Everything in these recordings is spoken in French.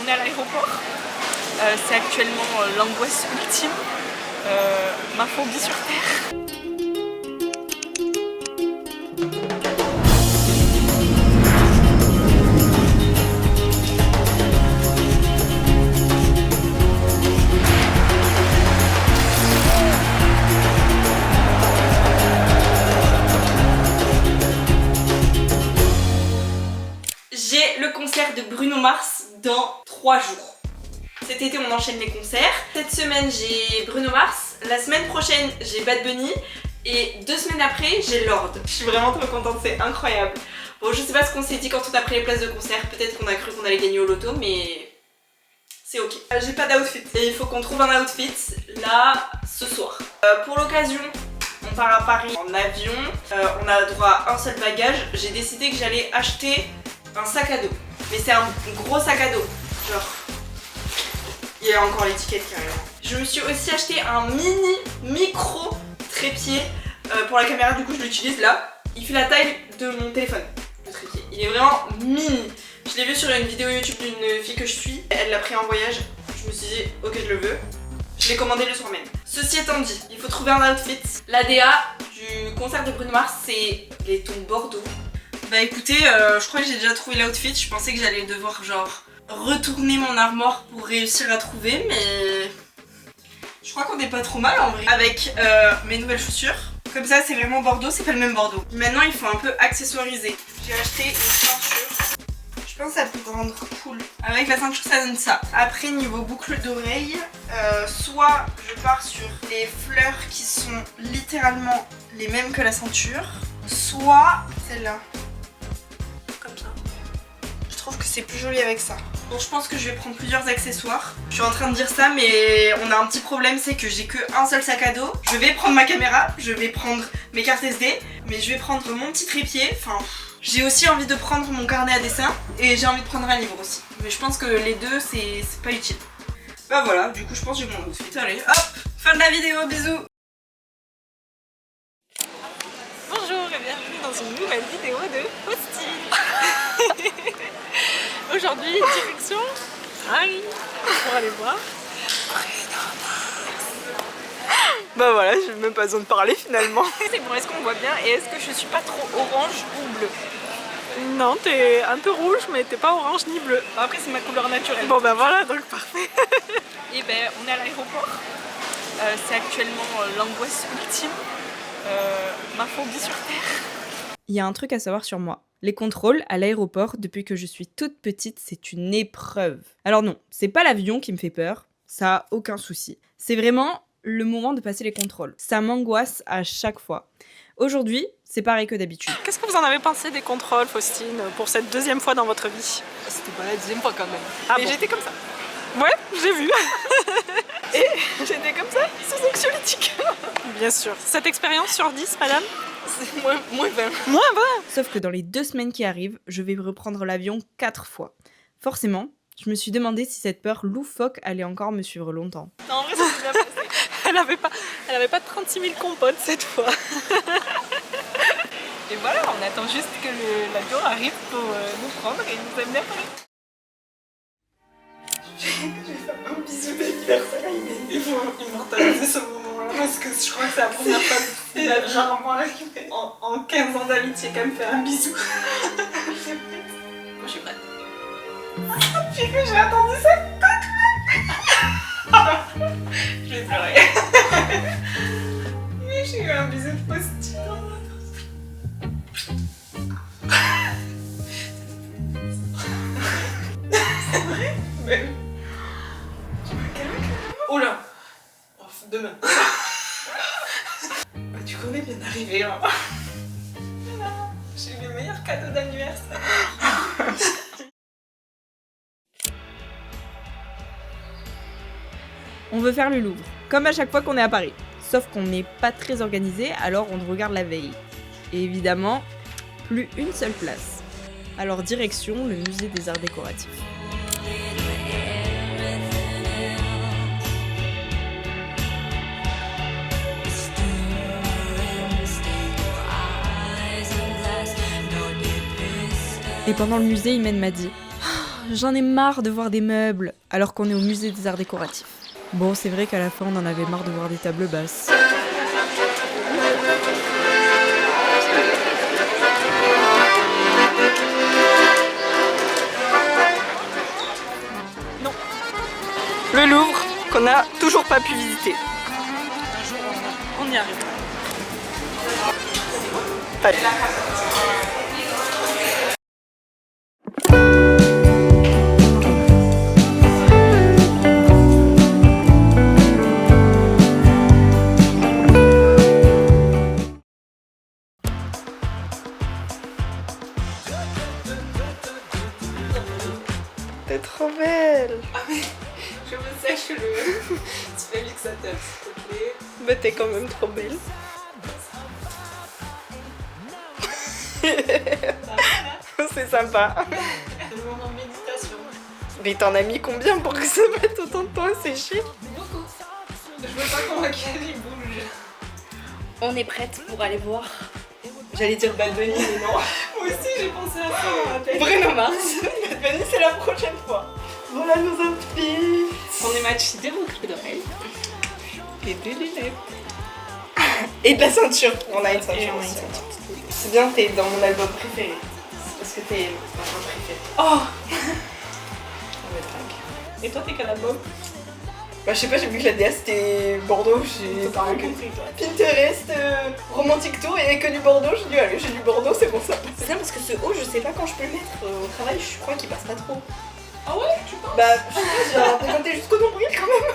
on est à l'aéroport. C'est actuellement l'angoisse ultime, ma phobie sur Terre. J'ai le concert de Bruno Mars dans 3 jours. Cet été on enchaîne les concerts. Cette semaine j'ai Bruno Mars, la semaine prochaine j'ai Bad Bunny et 2 semaines après j'ai Lorde. Je suis vraiment trop contente, c'est incroyable. Bon, je sais pas ce qu'on s'est dit quand on a pris les places de concert, peut-être qu'on a cru qu'on allait gagner au loto, mais c'est ok. J'ai pas d'outfit et il faut qu'on trouve un outfit là ce soir. Pour l'occasion, on part à Paris en avion, on a droit à un seul bagage. J'ai décidé que j'allais acheter un sac à dos, mais c'est un gros sac à dos, genre il y a encore l'étiquette carrément. Je me suis aussi acheté un micro trépied pour la caméra, du coup je l'utilise là. Il fait la taille de mon téléphone, le trépied. Il est vraiment mini. Je l'ai vu sur une vidéo YouTube d'une fille que je suis, elle l'a pris en voyage. Je me suis dit ok je le veux. Je l'ai commandé le soir même. Ceci étant dit, il faut trouver un outfit. L'ADA du concert de Bruno Mars c'est les tons bordeaux. Bah écoutez, je crois que j'ai déjà trouvé l'outfit. Je pensais que j'allais devoir genre retourner mon armoire pour réussir à trouver, mais je crois qu'on n'est pas trop mal en vrai. Avec mes nouvelles chaussures. Comme ça c'est vraiment bordeaux, c'est pas le même bordeaux. Maintenant il faut un peu accessoiriser. J'ai acheté une ceinture. Je pense que ça peut rendre cool. Avec la ceinture ça donne ça. Après niveau boucle d'oreille, soit je pars sur les fleurs qui sont littéralement les mêmes que la ceinture, soit celle-là. Je trouve que c'est plus joli avec ça. Donc je pense que je vais prendre plusieurs accessoires. Je suis en train de dire ça mais on a un petit problème, c'est que j'ai que un seul sac à dos. Je vais prendre ma caméra, je vais prendre mes cartes SD, mais je vais prendre mon petit trépied. Enfin, j'ai aussi envie de prendre mon carnet à dessin et j'ai envie de prendre un livre aussi. Mais je pense que les deux c'est pas utile. Bah voilà, du coup je pense que j'ai mon outfit. Allez hop, fin de la vidéo, bisous. Bonjour et bienvenue dans une nouvelle vidéo de Faustine. Aujourd'hui, direction Paris pour aller voir. Bah voilà, j'ai même pas besoin de parler finalement. C'est bon, est-ce qu'on voit bien et est-ce que je suis pas trop orange ou bleu? Non, t'es un peu rouge mais t'es pas orange ni bleu. Après c'est ma couleur naturelle. Bon bah voilà, donc parfait. Et ben on est à l'aéroport. C'est actuellement l'angoisse ultime, ma phobie sur Terre. Il y a un truc à savoir sur moi. Les contrôles à l'aéroport, depuis que je suis toute petite, c'est une épreuve. Alors non, c'est pas l'avion qui me fait peur, ça a aucun souci. C'est vraiment le moment de passer les contrôles. Ça m'angoisse à chaque fois. Aujourd'hui, c'est pareil que d'habitude. Qu'est-ce que vous en avez pensé des contrôles, Faustine, pour cette deuxième fois dans votre vie? C'était pas la deuxième fois quand même. Ah mais bon. j'étais comme ça. Ouais, j'ai vu. Et j'étais comme ça, sous anxiolytique. Bien sûr. Cette expérience sur 10, madame? C'est moins 20. Moins 20. Sauf que dans les 2 semaines qui arrivent, je vais reprendre l'avion 4 fois. Forcément, je me suis demandé si cette peur loufoque allait encore me suivre longtemps. Non, en vrai ça s'est bien passé. Elle avait pas 36 000 compotes cette fois. Et voilà, on attend juste que l'avion arrive pour nous prendre et nous amener à Paris. Je vais faire un bisou d'anniversaire. Il faut immortaliser ce moment-là parce que je crois que c'est la première fois que genre moi en 15 ans d'amitié qu'elle me fait un bisou. Moi je suis prête. Puis que j'ai attendu ça toute ma vie. Je vais pleurer. Mais j'ai eu un bisou de Faustine. C'est vrai? Mais... Oh là! Oh, demain. Bah, tu connais bien d'arriver hein. J'ai eu les meilleurs cadeaux d'anniversaire. On veut faire le Louvre, comme à chaque fois qu'on est à Paris. Sauf qu'on n'est pas très organisé, alors on regarde la veille. Et évidemment, plus une seule place. Alors direction le musée des arts décoratifs. Et pendant le musée, Imen m'a dit « j'en ai marre de voir des meubles alors qu'on est au musée des arts décoratifs. Bon, c'est vrai qu'à la fin, on en avait marre de voir des tables basses. Non. Le Louvre, qu'on n'a toujours pas pu visiter. Un jour, on y arrive. Allez. T'es trop belle. Je me sèche le... Tu fais fixateur, s'il te plaît. Mais t'es quand même trop belle. C'est sympa. Le moment de méditation. Mais t'en as mis combien pour que ça mette autant de temps à sécher? Beaucoup. Je veux pas qu'on il bouge. On est prête pour aller voir. J'allais dire Bad Bunny, mais non. Moi aussi j'ai pensé à ça dans ma tête. Bruno Mars. Bad Bunny, c'est la prochaine fois. Voilà nos outfits. On est matchés des boucles d'oreilles. Et des lunettes. Et de la ceinture. On a une ceinture. Et on a une aussi. ceinture. C'est bien, t'es dans mon album préféré. Parce que t'es mon album préféré. Oh. On va être Et toi t'es quel album? Bah je sais pas, j'ai vu que la DA c'était Bordeaux, j'ai T'as rien compris toi. Pinterest, Romantic Tour, il y avait que du Bordeaux, j'ai dit allez j'ai du Bordeaux, c'est bon ça. C'est bien parce que ce haut je sais pas quand je peux le mettre au travail, je crois qu'il passe pas trop. Ah ouais, tu penses? Bah je sais pas, j'ai représenté jusqu'au nombril quand même.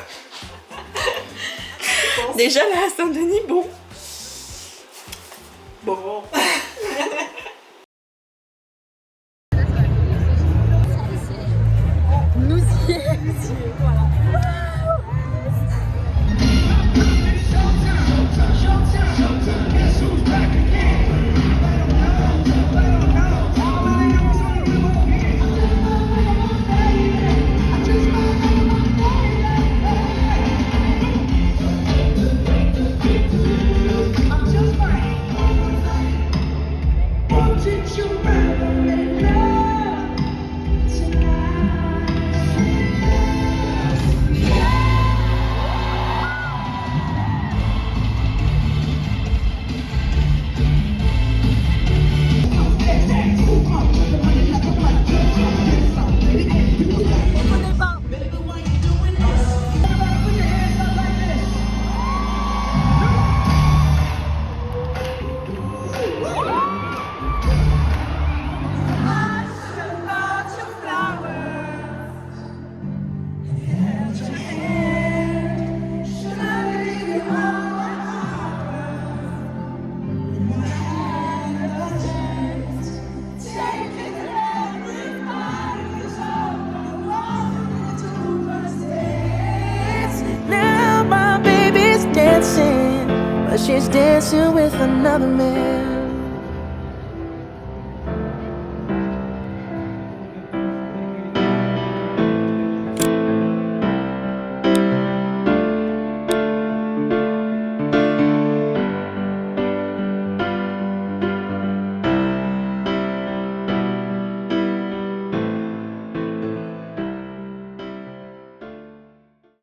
Déjà là à Saint-Denis, bon. Bon. She's dancing with another man.